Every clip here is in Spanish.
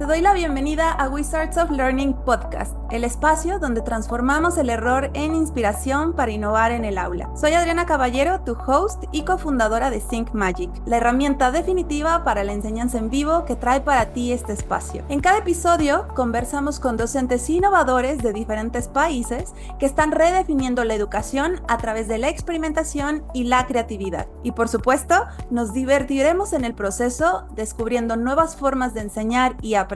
Te doy la bienvenida a Wizards of Learning Podcast, el espacio donde transformamos el error en inspiración para innovar en el aula. Soy Adriana Caballero, tu host y cofundadora de Think Magic, la herramienta definitiva para la enseñanza en vivo que trae para ti este espacio. En cada episodio conversamos con docentes innovadores de diferentes países que están redefiniendo la educación a través de la experimentación y la creatividad. Y por supuesto, nos divertiremos en el proceso descubriendo nuevas formas de enseñar y aprender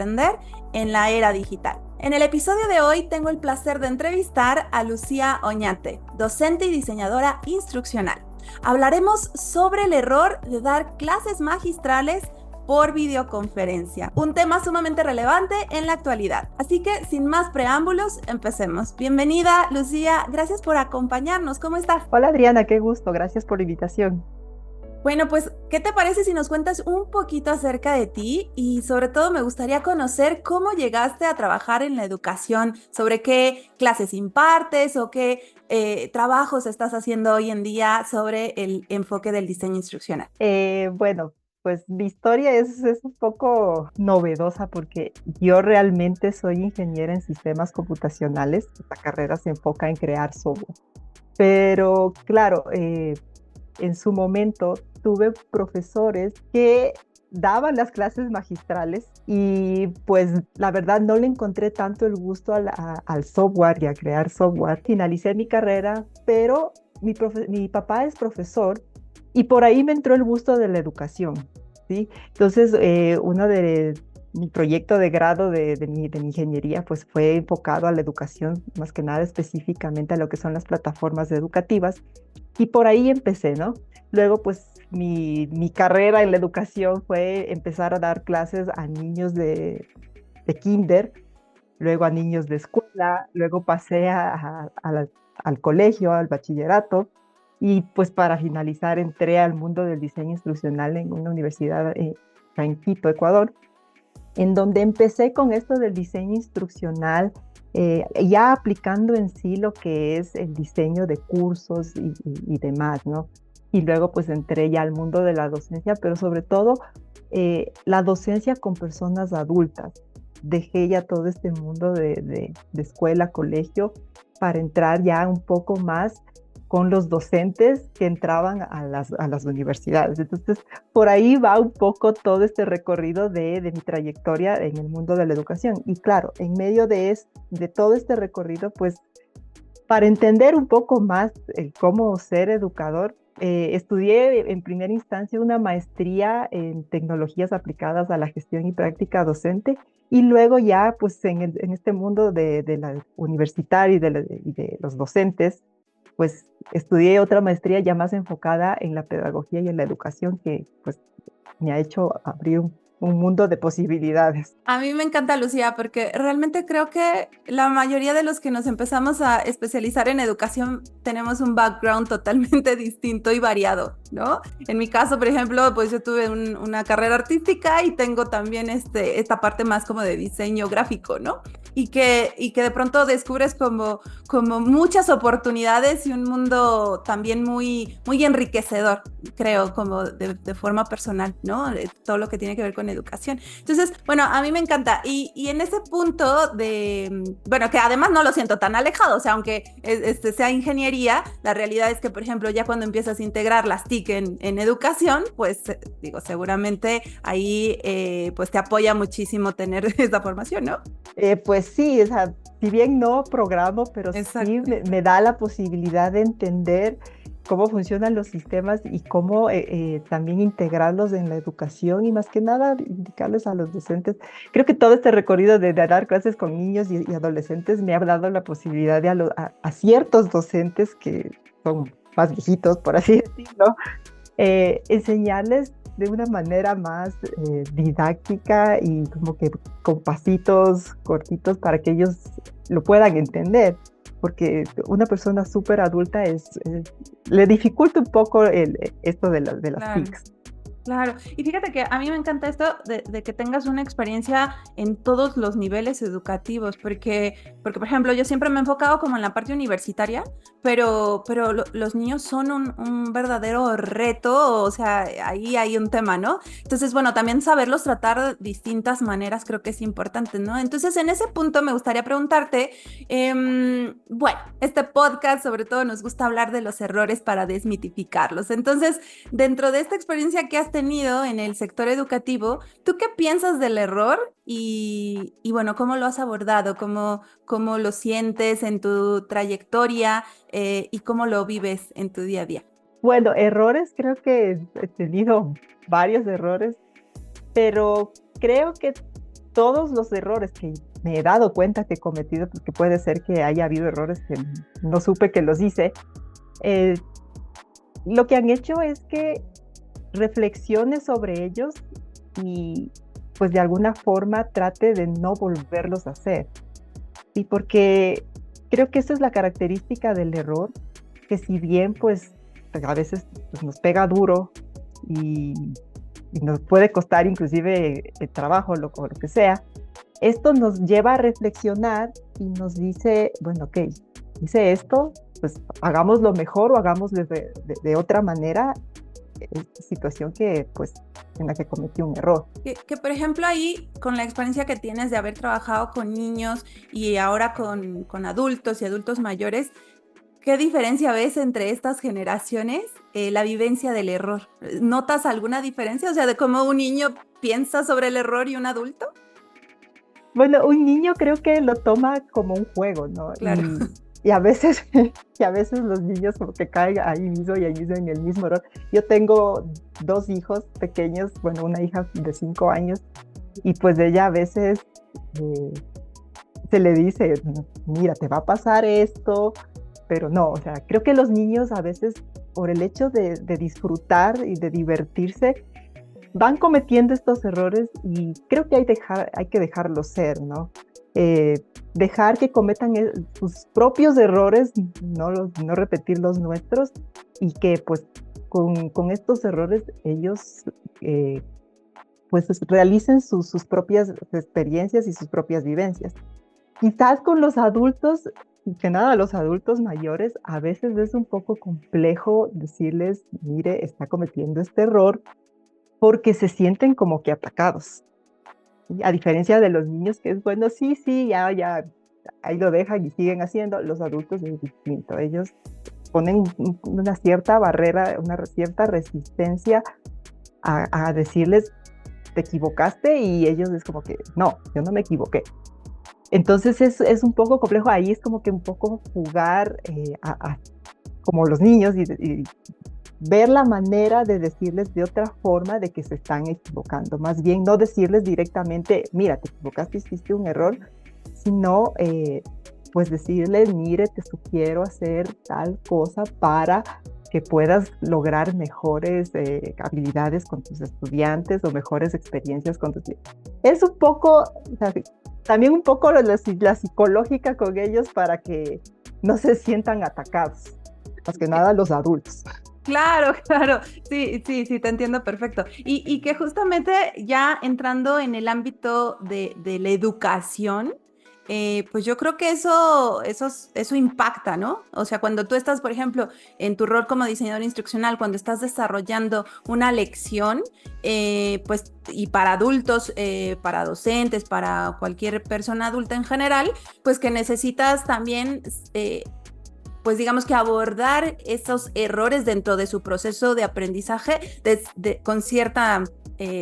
en la era digital. En el episodio de hoy tengo el placer de entrevistar a Lucía Oñate, docente y diseñadora instruccional. Hablaremos sobre el error de dar clases magistrales por videoconferencia, un tema sumamente relevante en la actualidad. Así que, sin más preámbulos, empecemos. Bienvenida, Lucía, gracias por acompañarnos. ¿Cómo estás? Hola Adriana, qué gusto, gracias por la invitación. Bueno, pues, ¿qué te parece si nos cuentas un poquito acerca de ti? Y sobre todo me gustaría conocer cómo llegaste a trabajar en la educación, sobre qué clases impartes o qué trabajos estás haciendo hoy en día sobre el enfoque del diseño instruccional. Pues mi historia es un poco novedosa porque yo realmente soy ingeniera en sistemas computacionales. La carrera se enfoca en crear software. Pero claro, en su momento tuve profesores que daban las clases magistrales y pues la verdad no le encontré tanto el gusto al software y a crear software. Finalicé mi carrera, pero mi papá es profesor y por ahí me entró el gusto de la educación, ¿sí? Entonces, mi proyecto de grado de mi ingeniería pues fue enfocado a la educación, más que nada específicamente a lo que son las plataformas educativas. Y por ahí empecé, ¿no? Luego, pues, mi carrera en la educación fue empezar a dar clases a niños de kinder, luego a niños de escuela, luego pasé al colegio, al bachillerato, y pues para finalizar entré al mundo del diseño instruccional en una universidad en Quito, Ecuador, en donde empecé con esto del diseño instruccional, ya aplicando en sí lo que es el diseño de cursos y demás, ¿no? Y luego pues entré ya al mundo de la docencia, pero sobre todo la docencia con personas adultas. Dejé ya todo este mundo de escuela, colegio, para entrar ya un poco más con los docentes que entraban a las universidades. Entonces, por ahí va un poco todo este recorrido de mi trayectoria en el mundo de la educación. Y claro, en medio de todo este recorrido, pues, para entender un poco más cómo ser educador, estudié en primera instancia una maestría en tecnologías aplicadas a la gestión y práctica docente, y luego ya, pues, en este mundo de la universitaria y de los docentes, pues estudié otra maestría ya más enfocada en la pedagogía y en la educación que pues me ha hecho abrir un mundo de posibilidades. A mí me encanta, Lucía, porque realmente creo que la mayoría de los que nos empezamos a especializar en educación tenemos un background totalmente distinto y variado, ¿no? En mi caso, por ejemplo, pues yo tuve una carrera artística y tengo también esta parte más como de diseño gráfico, ¿no? Y que de pronto descubres como muchas oportunidades y un mundo también muy, muy enriquecedor, creo, como de forma personal, ¿no? Todo lo que tiene que ver con educación. Entonces, bueno, a mí me encanta. Y en ese punto bueno, que además no lo siento tan alejado, o sea, aunque sea ingeniería, la realidad es que, por ejemplo, ya cuando empiezas a integrar las TIC en educación, pues, digo, seguramente ahí, pues, te apoya muchísimo tener esa formación, ¿no? Pues sí, o sea, si bien no programo, pero Exacto. sí me da la posibilidad de entender cómo funcionan los sistemas y cómo también integrarlos en la educación y más que nada indicarles a los docentes. Creo que todo este recorrido de dar clases con niños y adolescentes me ha dado la posibilidad de a ciertos docentes que son más viejitos, por así decirlo, enseñarles de una manera más didáctica y como que con pasitos cortitos para que ellos lo puedan entender. Porque una persona súper adulta le dificulta un poco esto de las Claro. TICs. Claro, y fíjate que a mí me encanta esto de que tengas una experiencia en todos los niveles educativos, porque por ejemplo, yo siempre me he enfocado como en la parte universitaria, pero los niños son un verdadero reto, o sea, ahí hay un tema, ¿no? Entonces, bueno, también saberlos tratar de distintas maneras creo que es importante, ¿no? Entonces, en ese punto me gustaría preguntarte, bueno, este podcast sobre todo nos gusta hablar de los errores para desmitificarlos. Entonces, dentro de esta experiencia que has tenido en el sector educativo, ¿tú qué piensas del error y bueno, cómo lo has abordado? ¿Cómo lo sientes en tu trayectoria y cómo lo vives en tu día a día? Bueno, errores, creo que he tenido varios errores, pero creo que todos los errores que me he dado cuenta que he cometido, porque puede ser que haya habido errores que no supe que los hice, eh, lo que han hecho es que reflexione sobre ellos y pues de alguna forma trate de no volverlos a hacer. Y porque creo que esa es la característica del error, que si bien pues a veces pues, nos pega duro y, y nos puede costar inclusive el trabajo o lo que sea, esto nos lleva a reflexionar y nos dice, bueno, ok, hice esto, pues hagámoslo mejor o hagámoslo de otra manera, situación que pues en la que cometí un error. Por ejemplo ahí, con la experiencia que tienes de haber trabajado con niños y ahora con adultos y adultos mayores, ¿qué diferencia ves entre estas generaciones, la vivencia del error? ¿Notas alguna diferencia? O sea, de cómo un niño piensa sobre el error y un adulto. Bueno, un niño creo que lo toma como un juego, ¿no? Claro. Y a veces, y a veces los niños como que caen ahí mismo y ahí mismo en el mismo error. Yo tengo dos hijos pequeños, bueno, una hija de 5 años, y pues de ella a veces eh, se le dice, mira, te va a pasar esto, pero no, o sea, creo que los niños a veces por el hecho de disfrutar y de divertirse, van cometiendo estos errores y creo que hay que dejarlos ser, ¿no? Dejar que cometan sus propios errores, no repetir los nuestros y que pues con estos errores ellos pues realicen sus propias experiencias y sus propias vivencias. Quizás con los adultos, que nada, los adultos mayores, a veces es un poco complejo decirles, mire, está cometiendo este error, porque se sienten como que atacados. ¿Sí? A diferencia de los niños, que es bueno, sí, sí, ya, ahí lo dejan y siguen haciendo, los adultos es distinto. Ellos ponen una cierta barrera, una cierta resistencia a decirles, te equivocaste, y ellos es como que, no, yo no me equivoqué. Entonces es un poco complejo, ahí es como que un poco jugar como los niños y ver la manera de decirles de otra forma de que se están equivocando. Más bien no decirles directamente, mira, te equivocaste, hiciste un error, sino pues decirles, mire, te sugiero hacer tal cosa para que puedas lograr mejores habilidades con tus estudiantes o mejores experiencias con tus... Es un poco, o sea, también un poco la psicológica con ellos para que no se sientan atacados, más que nada los adultos. Claro, claro, sí, sí, sí, te entiendo perfecto. Y que justamente ya entrando en el ámbito de la educación, pues yo creo que eso impacta, ¿no? O sea, cuando tú estás, por ejemplo, en tu rol como diseñador instruccional, cuando estás desarrollando una lección, pues, y para adultos, para docentes, para cualquier persona adulta en general, pues que necesitas también pues digamos que abordar esos errores dentro de su proceso de aprendizaje con cierta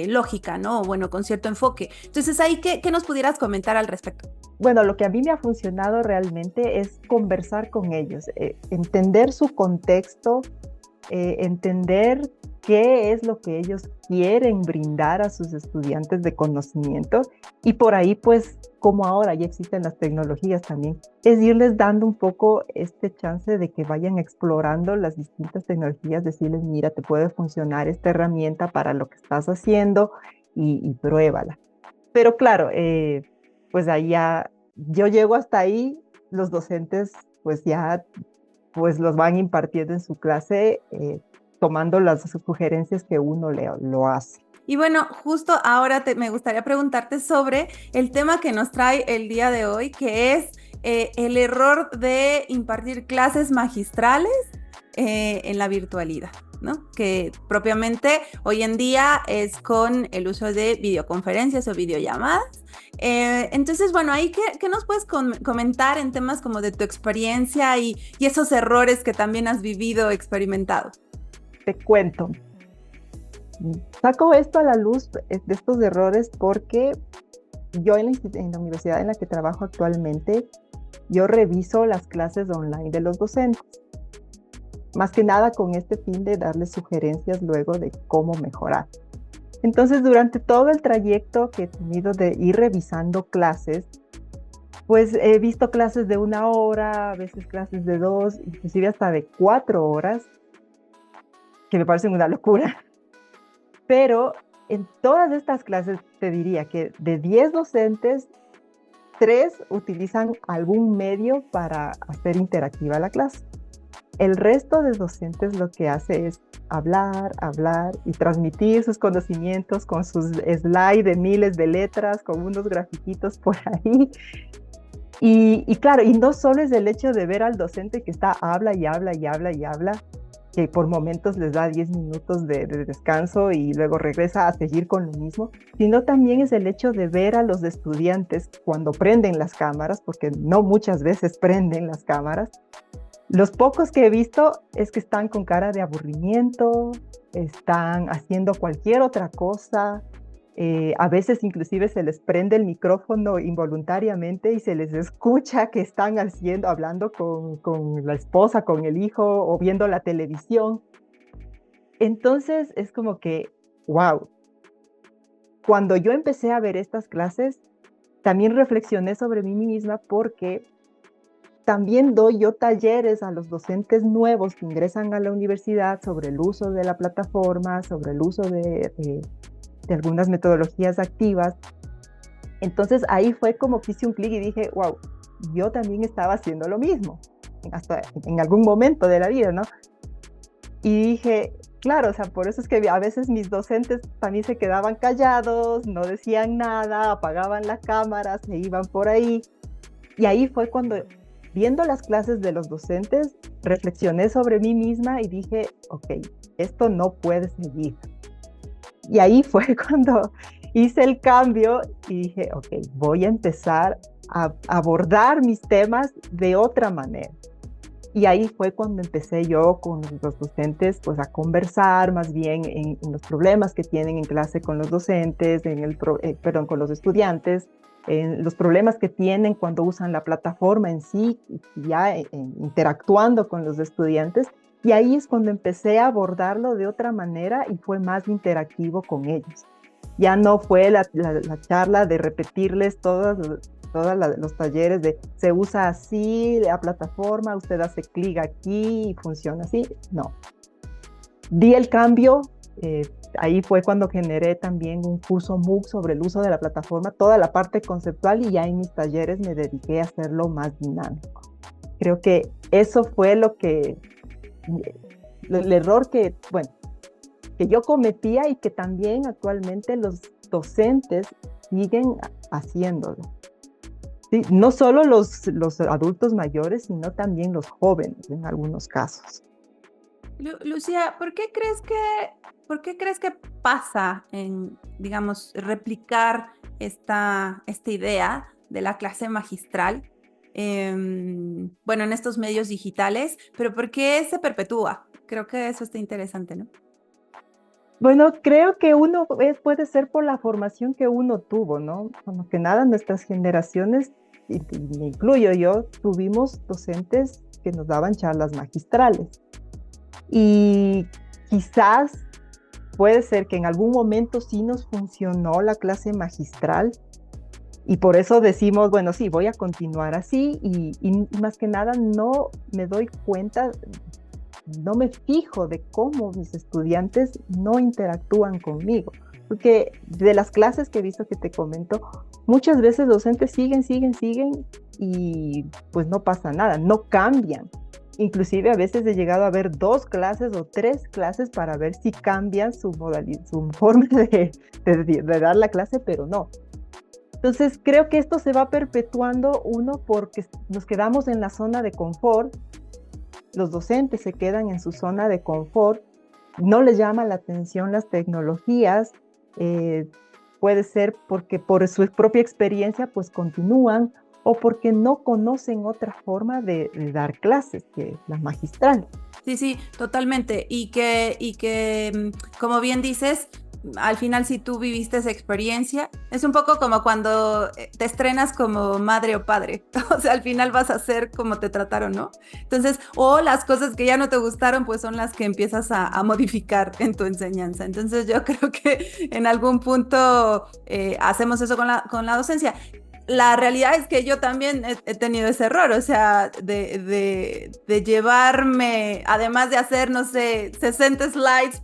lógica, ¿no? Bueno, con cierto enfoque. Entonces, ahí, ¿qué nos pudieras comentar al respecto? Bueno, lo que a mí me ha funcionado realmente es conversar con ellos, entender su contexto, entender qué es lo que ellos quieren brindar a sus estudiantes de conocimiento, y por ahí pues como ahora ya existen las tecnologías también, es irles dando un poco este chance de que vayan explorando las distintas tecnologías, decirles, mira, te puede funcionar esta herramienta para lo que estás haciendo y pruébala. Pero claro, pues ahí ya yo llego hasta ahí, los docentes pues ya pues los van impartiendo en su clase, tomando las sugerencias que uno lo hace. Y bueno, justo ahora me gustaría preguntarte sobre el tema que nos trae el día de hoy, que es el error de impartir clases magistrales en la virtualidad, ¿no? Que propiamente hoy en día es con el uso de videoconferencias o videollamadas. Entonces, bueno, ahí, ¿qué nos puedes comentar en temas como de tu experiencia y esos errores que también has vivido, experimentado? Te cuento. Saco esto a la luz de estos errores porque yo en la universidad en la que trabajo actualmente, yo reviso las clases online de los docentes. Más que nada con este fin de darles sugerencias luego de cómo mejorar. Entonces, durante todo el trayecto que he tenido de ir revisando clases, pues he visto clases de 1 hora, a veces clases de 2, inclusive hasta de 4 horas, que me parecen una locura. Pero en todas estas clases te diría que de 10 docentes, 3 utilizan algún medio para hacer interactiva la clase. El resto de docentes lo que hace es hablar y transmitir sus conocimientos con sus slides de miles de letras, con unos grafiquitos por ahí. Y claro, y no solo es el hecho de ver al docente que está habla, que por momentos les da 10 minutos de descanso y luego regresa a seguir con lo mismo, sino también es el hecho de ver a los estudiantes cuando prenden las cámaras, porque no muchas veces prenden las cámaras. Los pocos que he visto es que están con cara de aburrimiento, están haciendo cualquier otra cosa, a veces inclusive se les prende el micrófono involuntariamente y se les escucha que están hablando con la esposa, con el hijo o viendo la televisión. Entonces es como que, wow. Cuando yo empecé a ver estas clases, también reflexioné sobre mí misma porque también doy yo talleres a los docentes nuevos que ingresan a la universidad sobre el uso de la plataforma, sobre el uso de algunas metodologías activas. Entonces ahí fue como que hice un clic y dije, wow, yo también estaba haciendo lo mismo, hasta en algún momento de la vida, ¿no? Y dije, claro, o sea, por eso es que a veces mis docentes también se quedaban callados, no decían nada, apagaban la cámara, se iban por ahí. Y ahí fue cuando, viendo las clases de los docentes, reflexioné sobre mí misma y dije, ok, esto no puede seguir. Y ahí fue cuando hice el cambio y dije, ok, voy a empezar a abordar mis temas de otra manera. Y ahí fue cuando empecé yo con los docentes pues a conversar más bien en los problemas que tienen en clase con los docentes, con los estudiantes, en los problemas que tienen cuando usan la plataforma en sí, ya interactuando con los estudiantes. Y ahí es cuando empecé a abordarlo de otra manera y fue más interactivo con ellos. Ya no fue la charla de repetirles todos los talleres de se usa así la plataforma, usted hace clic aquí y funciona así. No. Di el cambio, ahí fue cuando generé también un curso MOOC sobre el uso de la plataforma, toda la parte conceptual, y ya en mis talleres me dediqué a hacerlo más dinámico. Creo que eso fue el error que yo cometía y que también actualmente los docentes siguen haciéndolo. Sí, no solo los adultos mayores, sino también los jóvenes en algunos casos. Lucía, ¿por qué crees que pasa en, digamos, replicar esta idea de la clase magistral? Bueno, en estos medios digitales, pero ¿por qué se perpetúa? Creo que eso está interesante, ¿no? Bueno, creo que puede ser por la formación que uno tuvo, ¿no? Como que nada, nuestras generaciones, y me incluyo yo, tuvimos docentes que nos daban charlas magistrales. Y quizás puede ser que en algún momento sí nos funcionó la clase magistral, y por eso decimos, bueno, sí, voy a continuar así, y más que nada no me doy cuenta, no me fijo de cómo mis estudiantes no interactúan conmigo. Porque de las clases que he visto que te comento, muchas veces los docentes siguen y pues no pasa nada, no cambian. Inclusive a veces he llegado a ver 2 clases o 3 clases para ver si cambian su modalidad, su forma de dar la clase, pero no. Entonces creo que esto se va perpetuando, uno, porque nos quedamos en la zona de confort, los docentes se quedan en su zona de confort, no les llama la atención las tecnologías, puede ser porque por su propia experiencia pues continúan, o porque no conocen otra forma de dar clases que la magistral. Sí, sí, totalmente. Como bien dices, al final si tú viviste esa experiencia, es un poco como cuando te estrenas como madre o padre. O sea, al final vas a hacer como te trataron, ¿no? Entonces, o las cosas que ya no te gustaron, pues son las que empiezas a modificar en tu enseñanza. Entonces, yo creo que en algún punto hacemos eso con la docencia. La realidad es que yo también he tenido ese error, o sea, de llevarme, además de hacer, no sé, 60 slides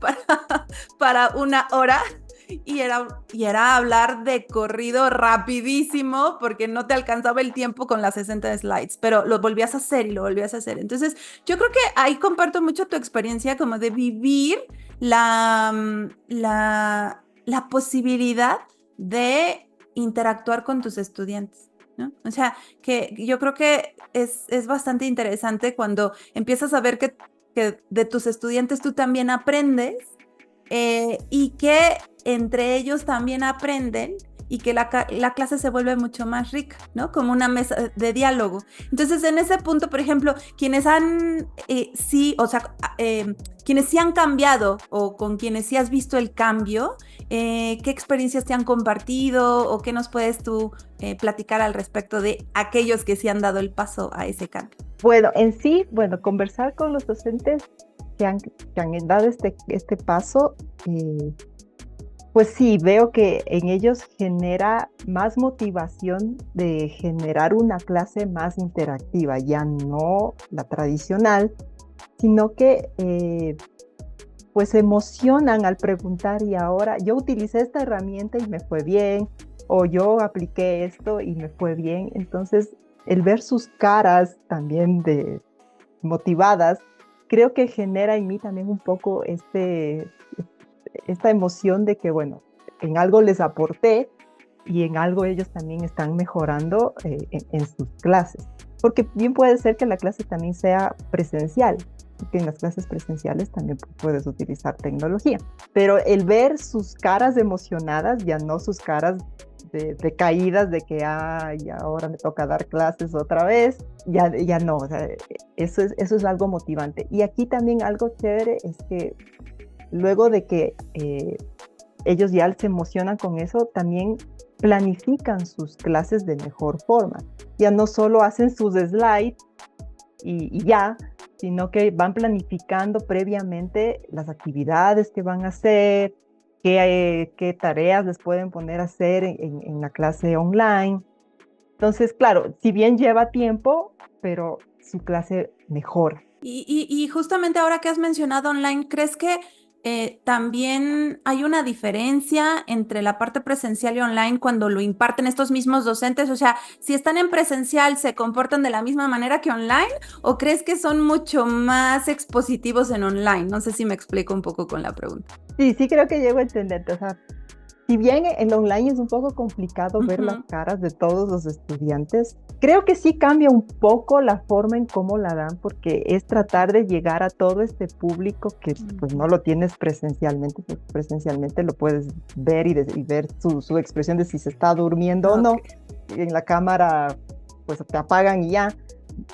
para 1 hora, y era hablar de corrido rapidísimo porque no te alcanzaba el tiempo con las 60 slides, pero lo volvías a hacer y lo volvías a hacer. Entonces, yo creo que ahí comparto mucho tu experiencia como de vivir la posibilidad de interactuar con tus estudiantes, ¿no? O sea, que yo creo que es bastante interesante cuando empiezas a ver que de tus estudiantes tú también aprendes, y que entre ellos también aprenden, y que la clase se vuelve mucho más rica, ¿no? Como una mesa de diálogo. Entonces, en ese punto, por ejemplo, quienes sí han cambiado, o con quienes sí has visto el cambio, ¿qué experiencias te han compartido, o qué nos puedes tú platicar al respecto de aquellos que sí han dado el paso a ese cambio? Bueno, en sí, conversar con los docentes que han dado este paso, pues sí, veo que en ellos genera más motivación de generar una clase más interactiva, ya no la tradicional, sino que pues se emocionan al preguntar, y ahora yo utilicé esta herramienta y me fue bien, o yo apliqué esto y me fue bien. Entonces, el ver sus caras también motivadas, creo que genera en mí también un poco esta emoción de que, bueno, en algo les aporté y en algo ellos también están mejorando en sus clases. Porque bien puede ser que la clase también sea presencial, porque en las clases presenciales también puedes utilizar tecnología. Pero el ver sus caras emocionadas, ya no sus caras de caídas, de que y ahora me toca dar clases otra vez, ya no, o sea, eso es algo motivante. Y aquí también algo chévere es que luego de que ellos ya se emocionan con eso, también planifican sus clases de mejor forma. Ya no solo hacen sus slides y ya, sino que van planificando previamente las actividades que van a hacer, qué tareas les pueden poner a hacer en la clase online. Entonces, claro, si bien lleva tiempo, pero su clase mejora. Y justamente ahora que has mencionado online, ¿crees que también hay una diferencia entre la parte presencial y online cuando lo imparten estos mismos docentes? O sea, si están en presencial, ¿se comportan de la misma manera que online? ¿O crees que son mucho más expositivos en online? No sé si me explico un poco con la pregunta. Sí, creo que llego a entenderte. O sea, si bien en online es un poco complicado ver las caras de todos los estudiantes, creo que sí cambia un poco la forma en cómo la dan, porque es tratar de llegar a todo este público que pues no lo tienes presencialmente, porque presencialmente lo puedes ver y ver su expresión de si se está durmiendo o no. En la cámara pues te apagan y ya.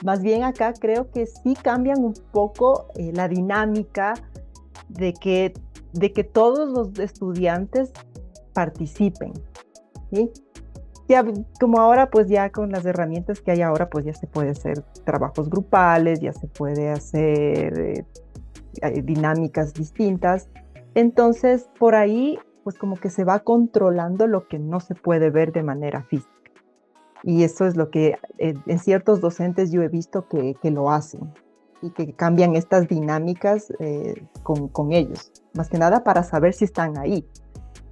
Más bien acá creo que sí cambian un poco la dinámica de que todos los estudiantes participen, ¿sí? Ya, como ahora, pues ya con las herramientas que hay ahora, pues ya se puede hacer trabajos grupales, ya se puede hacer dinámicas distintas. Entonces, por ahí, pues como que se va controlando lo que no se puede ver de manera física. Y eso es lo que en ciertos docentes yo he visto que lo hacen y que cambian estas dinámicas con ellos, más que nada para saber si están ahí.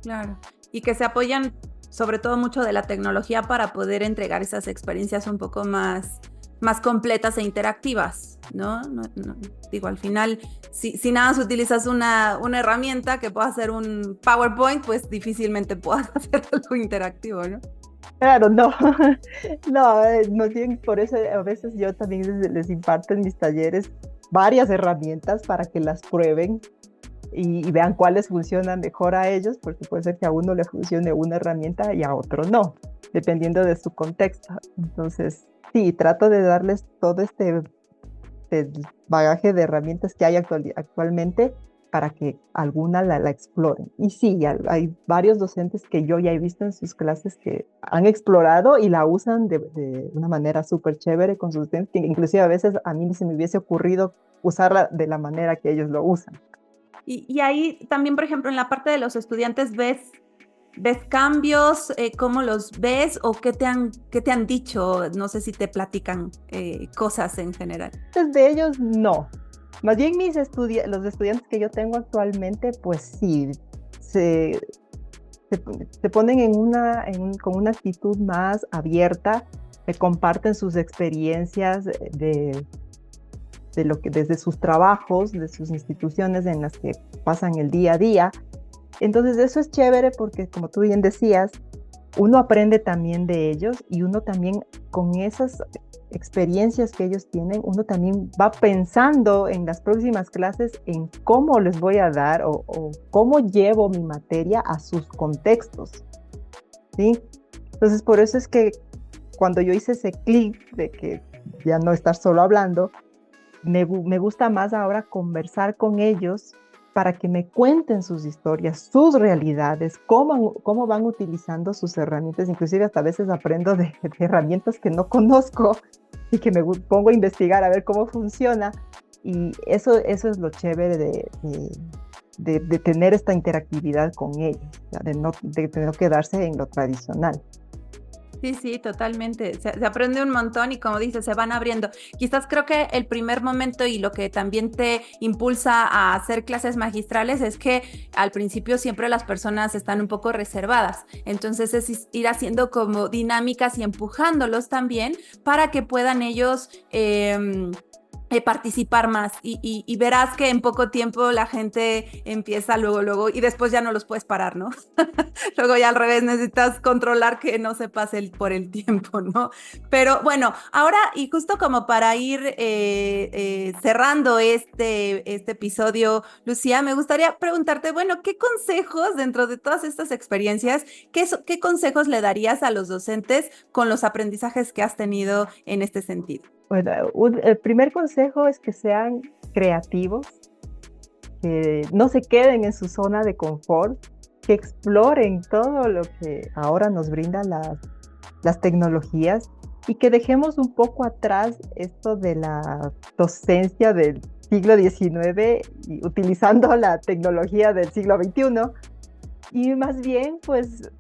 Claro, y que se apoyan sobre todo mucho de la tecnología para poder entregar esas experiencias un poco más más completas e interactivas, ¿no? Digo, al final, si nada más utilizas una herramienta que pueda hacer un PowerPoint, pues difícilmente puedas hacer algo interactivo, ¿no? Claro, no, no, más bien por eso a veces yo también les imparto en mis talleres varias herramientas para que las prueben y vean cuáles funcionan mejor a ellos, porque puede ser que a uno le funcione una herramienta y a otro no, dependiendo de su contexto. Entonces, sí, trato de darles todo este bagaje de herramientas que hay actualmente para que alguna la exploren. Y sí, hay varios docentes que yo ya he visto en sus clases que han explorado y la usan de una manera súper chévere con sus estudiantes, que inclusive a veces a mí se me hubiese ocurrido usarla de la manera que ellos lo usan. Y ahí también, por ejemplo, en la parte de los estudiantes, ¿ves cambios? ¿Cómo los ves? ¿O qué te han dicho? No sé si te platican cosas en general. De ellos, no. Más bien los estudiantes que yo tengo actualmente, pues sí, se ponen con una actitud más abierta, me comparten sus experiencias desde sus trabajos, de sus instituciones en las que pasan el día a día. Entonces eso es chévere porque, como tú bien decías, uno aprende también de ellos y uno también con esas experiencias que ellos tienen, uno también va pensando en las próximas clases en cómo les voy a dar o cómo llevo mi materia a sus contextos, ¿sí? Entonces, por eso es que cuando yo hice ese clic de que ya no estar solo hablando, me gusta más ahora conversar con ellos para que me cuenten sus historias, sus realidades, cómo van utilizando sus herramientas. Inclusive hasta a veces aprendo de herramientas que no conozco y que me pongo a investigar a ver cómo funciona. Y eso es lo chévere de tener esta interactividad con ellos, de no quedarse en lo tradicional. Sí, totalmente. Se aprende un montón y, como dices, se van abriendo. Quizás creo que el primer momento y lo que también te impulsa a hacer clases magistrales es que al principio siempre las personas están un poco reservadas. Entonces es ir haciendo como dinámicas y empujándolos también para que puedan ellos participar más y verás que en poco tiempo la gente empieza luego y después ya no los puedes parar, ¿no? Luego ya al revés necesitas controlar que no se pase por el tiempo, ¿no? Pero bueno, ahora y justo como para ir cerrando este episodio, Lucía, me gustaría preguntarte, bueno, ¿qué consejos dentro de todas estas experiencias, qué consejos le darías a los docentes con los aprendizajes que has tenido en este sentido? Bueno, el primer consejo es que sean creativos, que no se queden en su zona de confort, que exploren todo lo que ahora nos brindan las tecnologías y que dejemos un poco atrás esto de la docencia del siglo XIX y utilizando la tecnología del siglo XXI y más bien pues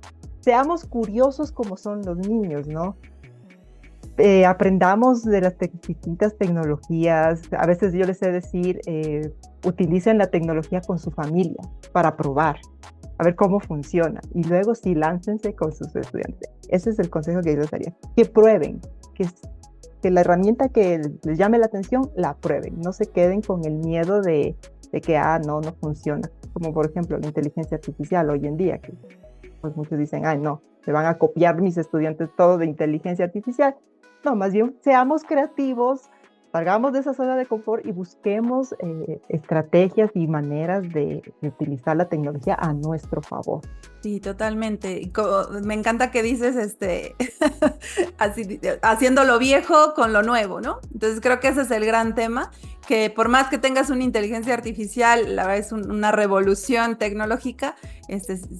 seamos curiosos como son los niños, ¿no? Aprendamos de las distintas tecnologías. A veces yo les sé decir, utilicen la tecnología con su familia para probar, a ver cómo funciona. Y luego sí, láncense con sus estudiantes. Ese es el consejo que yo les daría. Que prueben, que la herramienta que les llame la atención, la prueben. No se queden con el miedo de que, no funciona. Como por ejemplo la inteligencia artificial hoy en día, que pues muchos dicen, no, se van a copiar mis estudiantes todo de inteligencia artificial. No, más bien seamos creativos, salgamos de esa zona de confort y busquemos estrategias y maneras de utilizar la tecnología a nuestro favor. Sí, totalmente. Me encanta que dices haciendo lo viejo con lo nuevo, ¿no? Entonces creo que ese es el gran tema, que por más que tengas una inteligencia artificial, la verdad es una revolución tecnológica,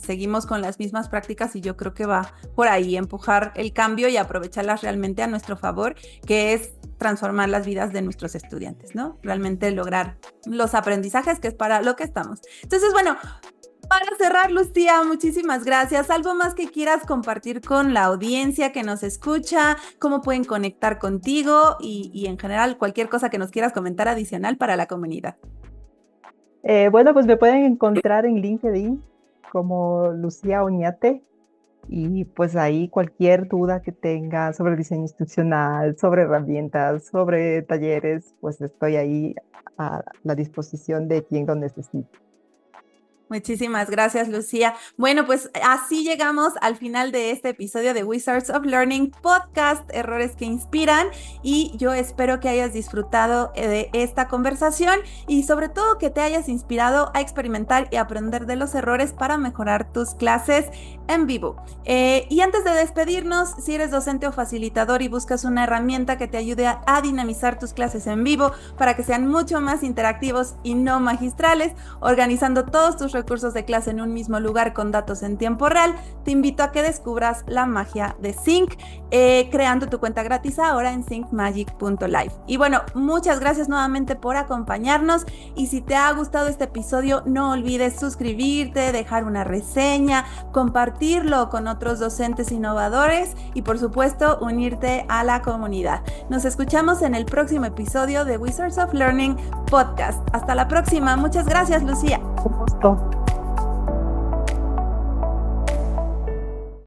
seguimos con las mismas prácticas y yo creo que va por ahí, empujar el cambio y aprovecharlas realmente a nuestro favor, que es transformar las vidas de nuestros estudiantes, ¿no? Realmente lograr los aprendizajes, que es para lo que estamos. Entonces, bueno, para cerrar, Lucía, muchísimas gracias. ¿Algo más que quieras compartir con la audiencia que nos escucha? ¿Cómo pueden conectar contigo? Y en general, cualquier cosa que nos quieras comentar adicional para la comunidad. Bueno, pues me pueden encontrar en LinkedIn como Lucía Oñate Y pues ahí cualquier duda que tenga sobre diseño instruccional, sobre herramientas, sobre talleres, pues estoy ahí a la disposición de quien lo necesite. Muchísimas gracias, Lucía. Bueno, pues así llegamos al final de este episodio de Wizards of Learning Podcast, Errores que Inspiran, y yo espero que hayas disfrutado de esta conversación y sobre todo que te hayas inspirado a experimentar y aprender de los errores para mejorar tus clases en vivo. Y antes de despedirnos, si eres docente o facilitador y buscas una herramienta que te ayude a dinamizar tus clases en vivo para que sean mucho más interactivos y no magistrales, organizando todos tus recursos de clase en un mismo lugar con datos en tiempo real, te invito a que descubras la magia de Sync, creando tu cuenta gratis ahora en syncmagic.live. Y bueno, muchas gracias nuevamente por acompañarnos, y si te ha gustado este episodio, no olvides suscribirte, dejar una reseña, compartirlo con otros docentes innovadores y por supuesto unirte a la comunidad. Nos escuchamos en el próximo episodio de Wizards of Learning Podcast. Hasta la próxima. Muchas gracias, Lucía. Un gusto.